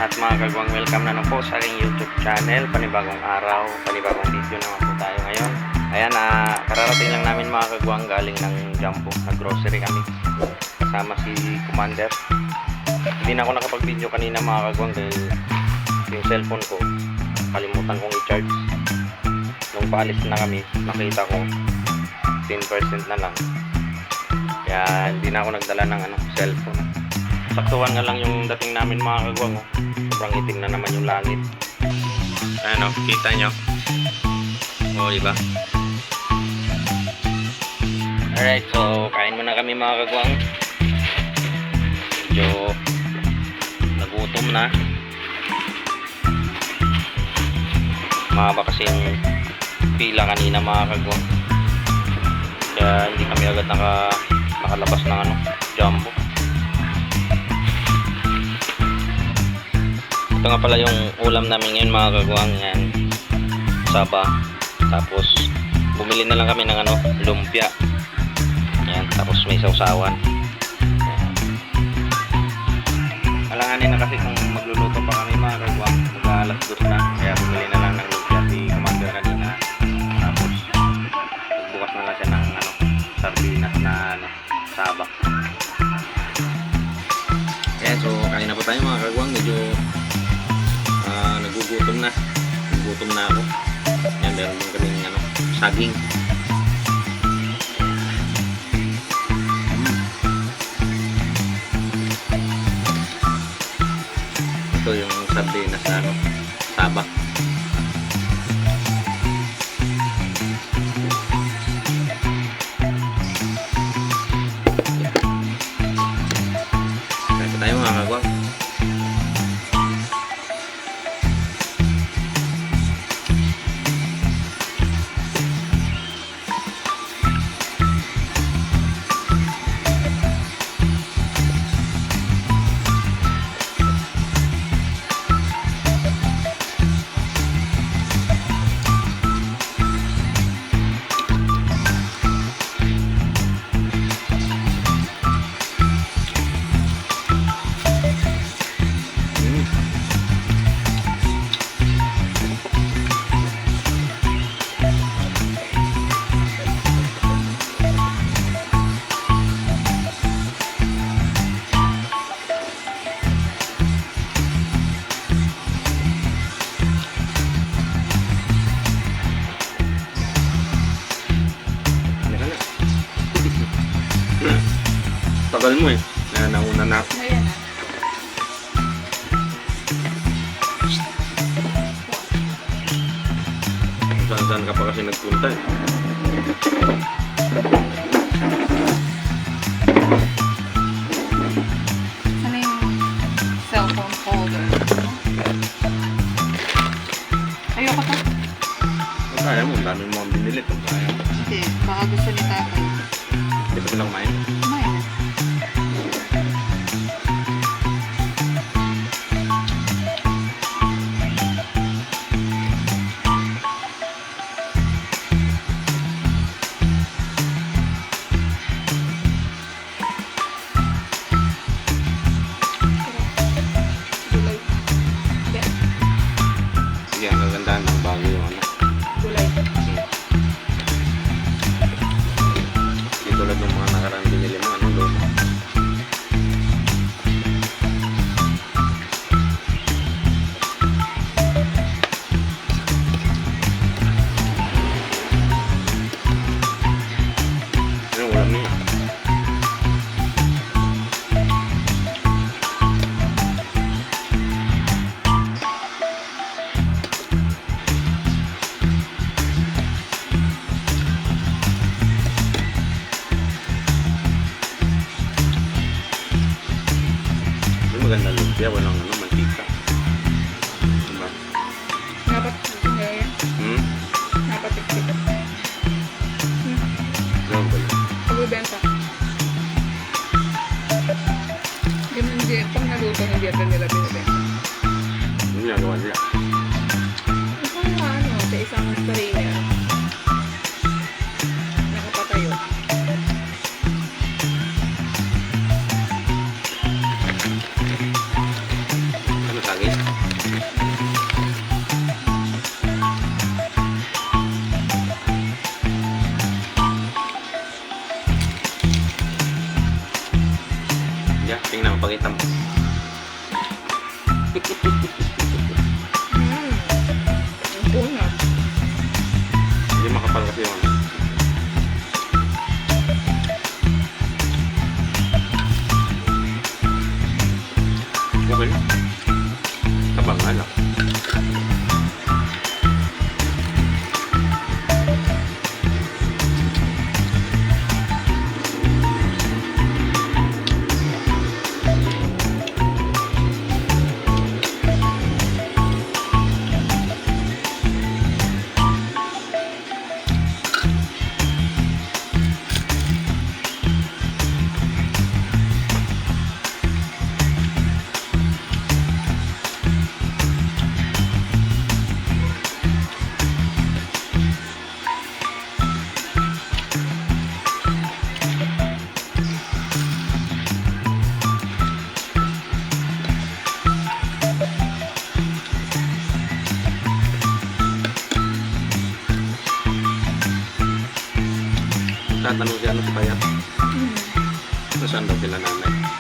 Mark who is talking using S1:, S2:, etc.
S1: lahat mga kagwang, welcome na po sa aking YouTube channel. Panibagong araw, panibagong video naman po tayo ngayon. Ayan, kararating lang namin mga kagwang galing ng Jumbo. Nag-grocery kami kasama si Commander. Hindi na ako nakapag-video kanina mga kagwang dahil yung cellphone ko kalimutan kong i-charge. Nung paalis na kami, nakita ko 10% na lang. Kaya hindi na ako nagdala ng cellphone. Saktuhan nga lang yung dating namin mga kagwang. Sobrang itim na naman yung langit. Ano, kita nyo? O, diba? Alright, so kain muna kami mga kagwang. Medyo nagutom na. Mahaba kasing pila kanina mga kagwang. Kaya hindi kami agad nakalabas ng Jumbo. Ito nga pala yung ulam namin ngayon mga kagwang. Yan, saba. Tapos bumili na lang kami ng lumpia. Yan, tapos may sausawan. Yan. Alanganin na kasi kung magluluto pa kami mga kagwang. Mag-alas 2 na. Kaya bumili na lang ng lumpia si Commander kanina. Tapos bukas na lang siya ng sardinas na saba. Yan, so kain na po tayo mga kagwang. Medyo nagugutom na. Nagugutom na ako. Yan, meron din kaming saging. Ito yung sardinas na saba. Kain pa tayo mga kagwang. Tagal mo kaya nauna na ako. Saan ka pa kasi nagpunta
S2: Ano yung cellphone folder? Ayoko to.
S1: Kung kaya mo, dami mo ang binili. Kung kaya mo.
S2: Hindi, baka gusto ni tatay.
S1: Hindi pa sila kumain?
S2: Kumain na.
S1: Sige, ang gagandaan ng bago yung
S2: Gulay.
S1: Hindi tulad ng mga nakaraan binili mo, luma. Ano ulam niya? Maganda lumpia, walang mantika. Diba?
S2: Dapat ngayon. Dapat tiktik.
S1: Ganun ba yun?
S2: Pagbibenta. Ganun din. Pag naluto, hindi ito nila binibenta.
S1: Yung ginagawa nila.
S2: Sa isang sarili. Nakapatayo.
S1: Saging. Tatanong siya ano si Payat.
S2: Hmm.
S1: Nasaan daw sila nanay?